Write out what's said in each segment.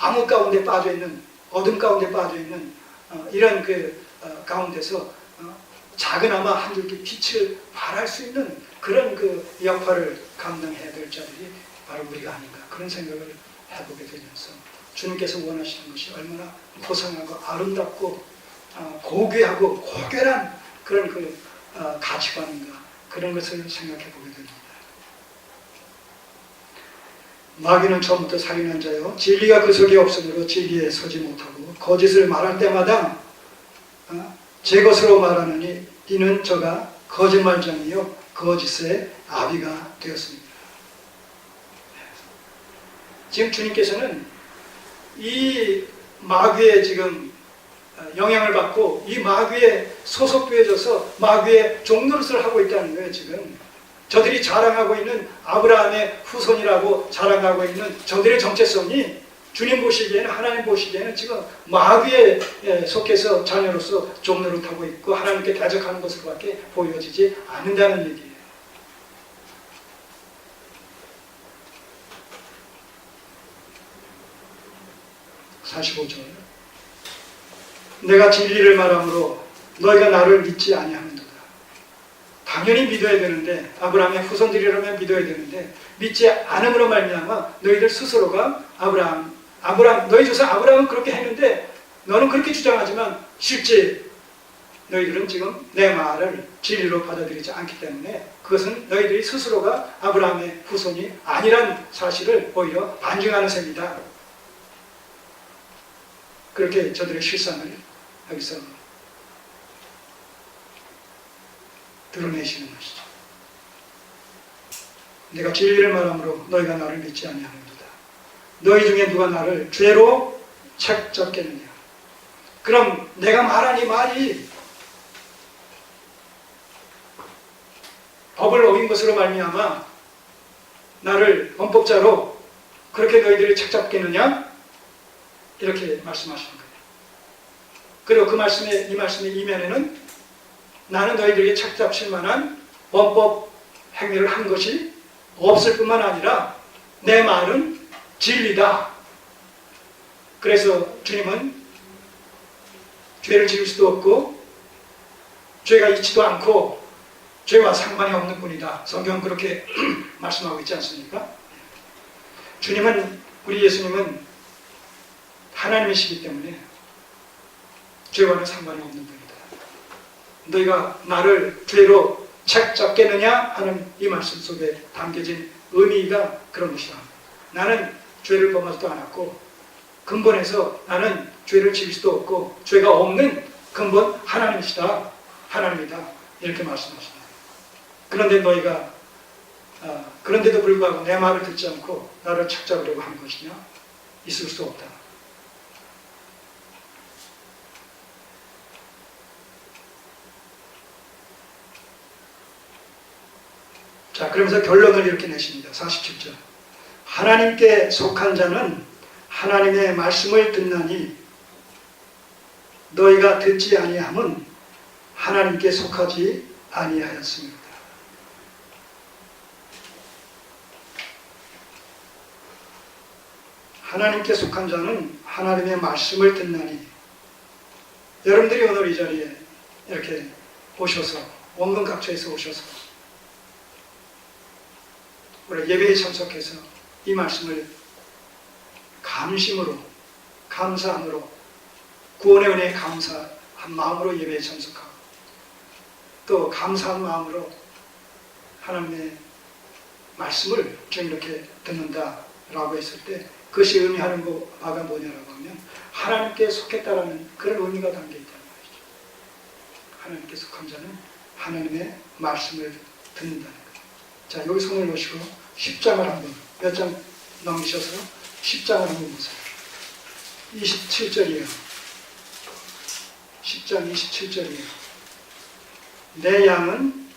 암흑 가운데 빠져있는, 어둠 가운데 빠져있는 이런 가운데서 작은아마 한 줄기 빛을 발할 수 있는 그런 역할을 감당해야 될 자들이 바로 우리가 아닌가, 그런 생각을 해보게 되면서 주님께서 원하시는 것이 얼마나 고상하고 아름답고 고귀하고 고결한 그런 가치관인가, 그런 것을 생각해 보게 됩니다. 마귀는 처음부터 살인한 자요, 진리가 그 속에 없으므로 진리에 서지 못하고 거짓을 말할 때마다 제 것으로 말하느니 이는 저가 거짓말장이요 거짓의 아비가 되었습니다. 지금 주님께서는 이 마귀의 지금 영향을 받고 이 마귀에 소속되어져서 마귀의 종노릇을 하고 있다는 거예요. 지금 저들이 자랑하고 있는 아브라함의 후손이라고 자랑하고 있는 저들의 정체성이 주님 보시기에는, 하나님 보시기에는 지금 마귀에 속해서 자녀로서 종노릇하고 있고 하나님께 대적하는 것으로밖에 보여지지 않는다는 얘기예요. (45절) 내가 진리를 말함으로 너희가 나를 믿지 아니하는도다. 당연히 믿어야 되는데, 아브라함의 후손들이라면 믿어야 되는데 믿지 않음으로 말미암아 너희들 스스로가 아브라함 너희 조상 아브라함은 그렇게 했는데 너는 그렇게 주장하지만 실제 너희들은 지금 내 말을 진리로 받아들이지 않기 때문에 그것은 너희들이 스스로가 아브라함의 후손이 아니란 사실을 오히려 반증하는 셈이다. 그렇게 저들의 실상을 여기서 드러내시는 것이죠. 내가 진리를 말함으로 너희가 나를 믿지 아니하는도다. 너희 중에 누가 나를 죄로 책잡겠느냐. 그럼 내가 말한 이 말이 법을 어긴 것으로 말미암아 나를 범법자로 그렇게 너희들이 책잡겠느냐? 이렇게 말씀하시는 거예요. 그리고 이 말씀의 이면에는 나는 너희들에게 책잡힐 만한 범법 행위를 한 것이 없을 뿐만 아니라 내 말은 진리다. 그래서 주님은 죄를 지을 수도 없고 죄가 있지도 않고 죄와 상관이 없는 분이다. 성경은 그렇게 말씀하고 있지 않습니까? 우리 예수님은 하나님이시기 때문에 죄와는 상관이 없는 분이다. 너희가 나를 죄로 책잡겠느냐 하는 이 말씀 속에 담겨진 의미가 그런 것이다. 나는 죄를 범하지도 않았고 근본에서 나는 죄를 지을 수도 없고 죄가 없는 근본 하나님이시다. 하나님이다. 이렇게 말씀하십니다. 그런데 너희가 그런데도 불구하고 내 말을 듣지 않고 나를 책잡으려고 하는 것이냐? 있을 수 없다. 자, 그러면서 결론을 이렇게 내십니다. 47절. 하나님께 속한 자는 하나님의 말씀을 듣나니 너희가 듣지 아니함은 하나님께 속하지 아니하였습니다. 하나님께 속한 자는 하나님의 말씀을 듣나니, 여러분들이 오늘 이 자리에 이렇게 오셔서 원근 각처에서 오셔서 우리 예배에 참석해서 이 말씀을 감심으로, 감사함으로, 구원의 은혜에 감사한 마음으로 예배에 참석하고 또 감사한 마음으로 하나님의 말씀을 좀 이렇게 듣는다라고 했을 때 그것이 의미하는 바가 뭐냐라고 하면 하나님께 속했다라는 그런 의미가 담겨있다는 말이죠. 하나님께 속한 자는 하나님의 말씀을 듣는다는 거예요. 자, 여기 손을 놓으시고 10장을 한번, 몇 장 넘기셔서 10장을 한번 보세요. 27절이에요. 10장 27절이에요. 내 양은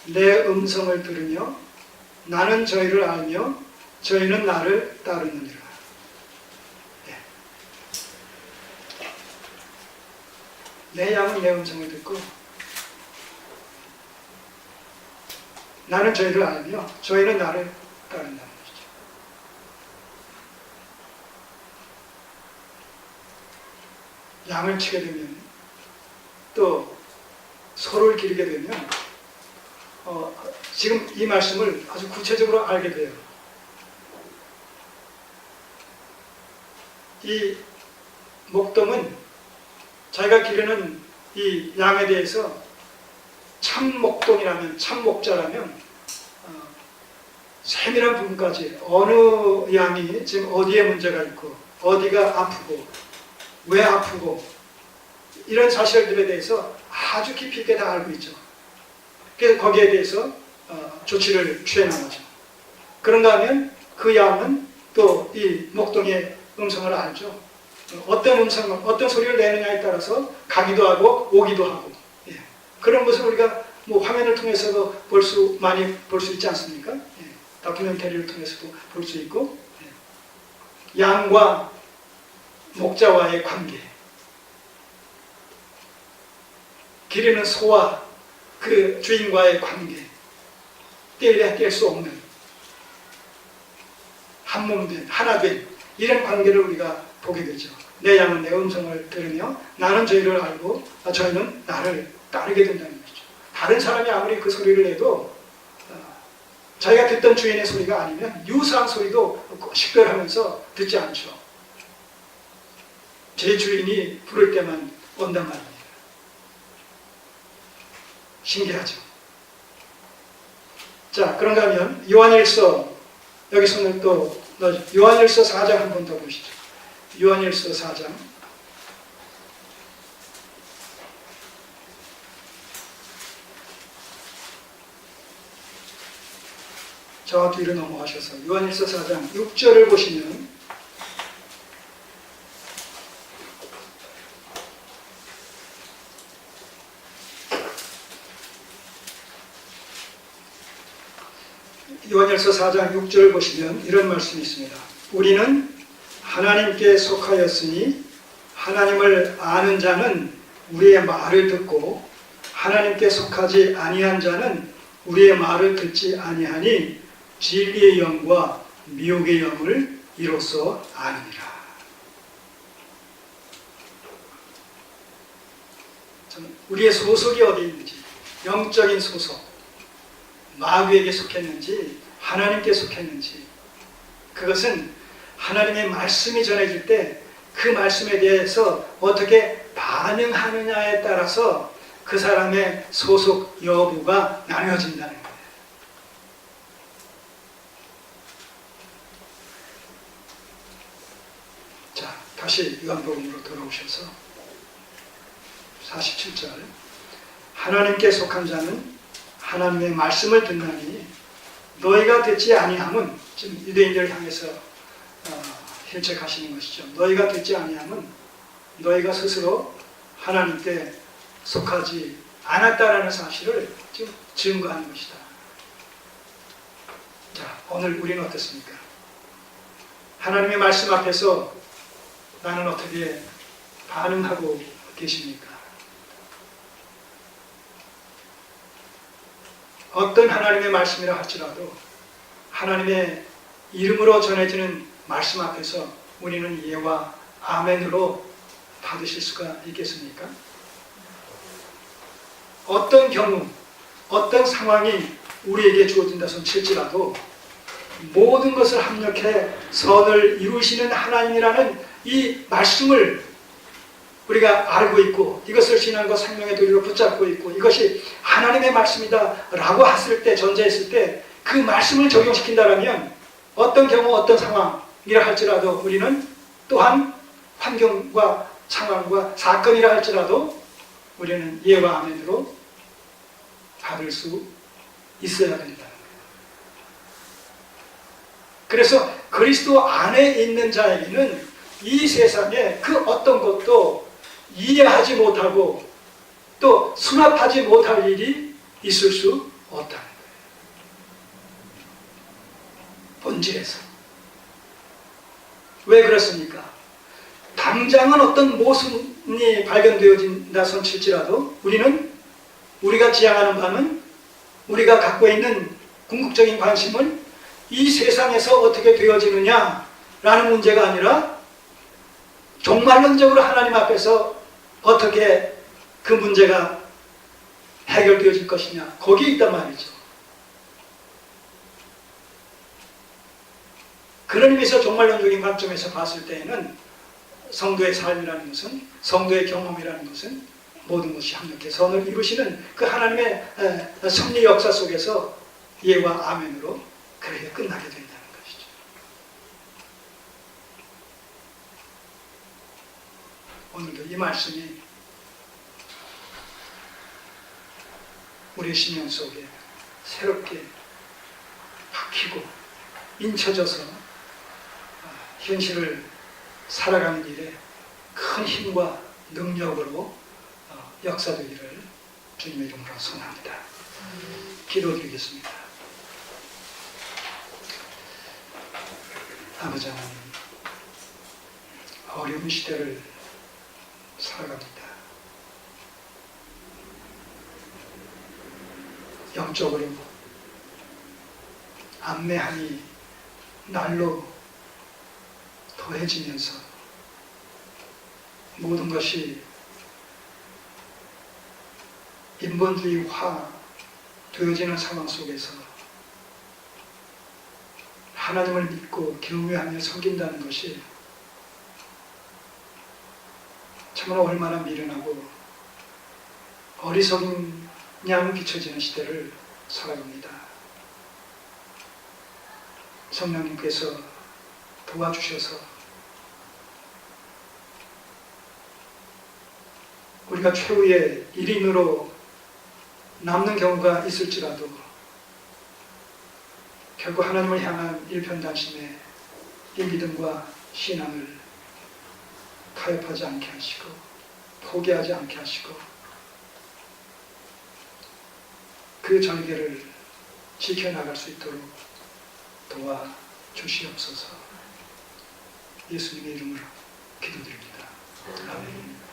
내 음성을 들으며 나는 저희를 알며 저희는 나를 따르느니라. 네. 내 양은 내 음성을 듣고 나는 저희를 알며 저희는 나를 따른다는 것이죠. 양을 치게 되면 또 소를 기르게 되면 지금 이 말씀을 아주 구체적으로 알게 돼요. 이 목동은 자기가 기르는 이 양에 대해서 참 목동이라면, 참 목자라면 세밀한 부분까지 어느 양이 지금 어디에 문제가 있고 어디가 아프고 왜 아프고 이런 사실들에 대해서 아주 깊이 있게 다 알고 있죠. 그래서 거기에 대해서 조치를 취해 나가죠. 그런가 하면 그 양은 또 이 목동의 음성을 알죠. 어떤 음성을, 어떤 소리를 내느냐에 따라서 가기도 하고 오기도 하고, 예. 그런 것을 우리가 뭐 화면을 통해서도 많이 볼 수 있지 않습니까? 예. 다큐멘터리를 통해서도 볼 수 있고, 예. 양과 목자와의 관계, 기르는 소와 그 주인과의 관계, 뗄 수 없는 한 몸된, 하나 된 이런 관계를 우리가 보게 되죠. 내 양은 내 음성을 들으며 나는 저희를 알고 저희는 나를 따르게 된다는 것이죠. 다른 사람이 아무리 그 소리를 내도 자기가 듣던 주인의 소리가 아니면 유사한 소리도 식별하면서 듣지 않죠. 제 주인이 부를 때만 온단 말입니다. 신기하죠. 자, 그런가 하면 요한일서, 여기 손을 또 넣어줘. 요한일서 4장 한 번 더 보시죠. 요한일서 4장. 저 뒤로 넘어가셔서 요한일서 4장 6절을 보시면 요한일서 4장 6절 보시면 이런 말씀이 있습니다. 우리는 하나님께 속하였으니 하나님을 아는 자는 우리의 말을 듣고 하나님께 속하지 아니한 자는 우리의 말을 듣지 아니하니 진리의 영과 미혹의 영을 이로써 아느니라. 우리의 소속이 어디 있는지, 영적인 소속, 마귀에게 속했는지 하나님께 속했는지, 그것은 하나님의 말씀이 전해질 때 그 말씀에 대해서 어떻게 반응하느냐에 따라서 그 사람의 소속 여부가 나뉘어진다는 거예요. 자, 다시 요한복음으로 돌아오셔서 47절. 하나님께 속한 자는 하나님의 말씀을 듣나니 너희가 듣지 아니함은, 지금 유대인들을 향해서 힐책하시는 것이죠. 너희가 듣지 아니함은 너희가 스스로 하나님께 속하지 않았다라는 사실을 지금 증거하는 것이다. 자, 오늘 우리는 어떻습니까? 하나님의 말씀 앞에서 나는 어떻게 반응하고 계십니까? 어떤 하나님의 말씀이라 할지라도 하나님의 이름으로 전해지는 말씀 앞에서 우리는 예와 아멘으로 받으실 수가 있겠습니까? 어떤 경우, 어떤 상황이 우리에게 주어진다 손 칠지라도 모든 것을 합력해 선을 이루시는 하나님이라는 이 말씀을 우리가 알고 있고 이것을 신앙과 생명의 도리로 붙잡고 있고 이것이 하나님의 말씀이다 라고 했을 때, 전제했을 때 그 말씀을 적용시킨다면 어떤 경우 어떤 상황이라 할지라도 우리는 또한 환경과 상황과 사건이라 할지라도 우리는 예와 아멘으로 받을 수 있어야 된다는 거예요. 그래서 그리스도 안에 있는 자에게는 이 세상에 그 어떤 것도 이해하지 못하고 또 수납하지 못할 일이 있을 수 없다는 거예요. 본질에서. 왜 그렇습니까? 당장은 어떤 모순이 발견되어진다 손 칠지라도 우리는 우리가 지향하는 바는 우리가 갖고 있는 궁극적인 관심은 이 세상에서 어떻게 되어지느냐라는 문제가 아니라 종말론적으로 하나님 앞에서 어떻게 그 문제가 해결되어질 것이냐, 거기에 있단 말이죠. 그런 의미에서 종말론적인 관점에서 봤을 때에는 성도의 삶이라는 것은, 성도의 경험이라는 것은 모든 것이 합력해 선을 이루시는 그 하나님의 섭리 역사 속에서 예와 아멘으로 그렇게 끝나게 된다는 것이죠. 오늘도 이 말씀이 우리의 심령 속에 새롭게 박히고 인쳐져서 현실을 살아가는 일에 큰 힘과 능력으로 역사되기를 주님의 이름으로 선합니다. 기도드리겠습니다. 아버지 하나님, 어려운 시대를 살아갑니다. 영적으로 안매함이 날로 더해지면서 모든 것이 인본주의화 되어지는 상황 속에서 하나님을 믿고 경외하며 섬긴다는 것이 정말 얼마나 미련하고 어리석은 양 비춰지는 시대를 살아갑니다. 성령님께서 도와주셔서 우리가 최후의 1인으로 남는 경우가 있을지라도 결국 하나님을 향한 일편단심의 이 믿음과 신앙을 타협하지 않게 하시고 포기하지 않게 하시고 그 절개를 지켜나갈 수 있도록 도와주시옵소서. 예수님의 이름으로 기도드립니다. 아멘.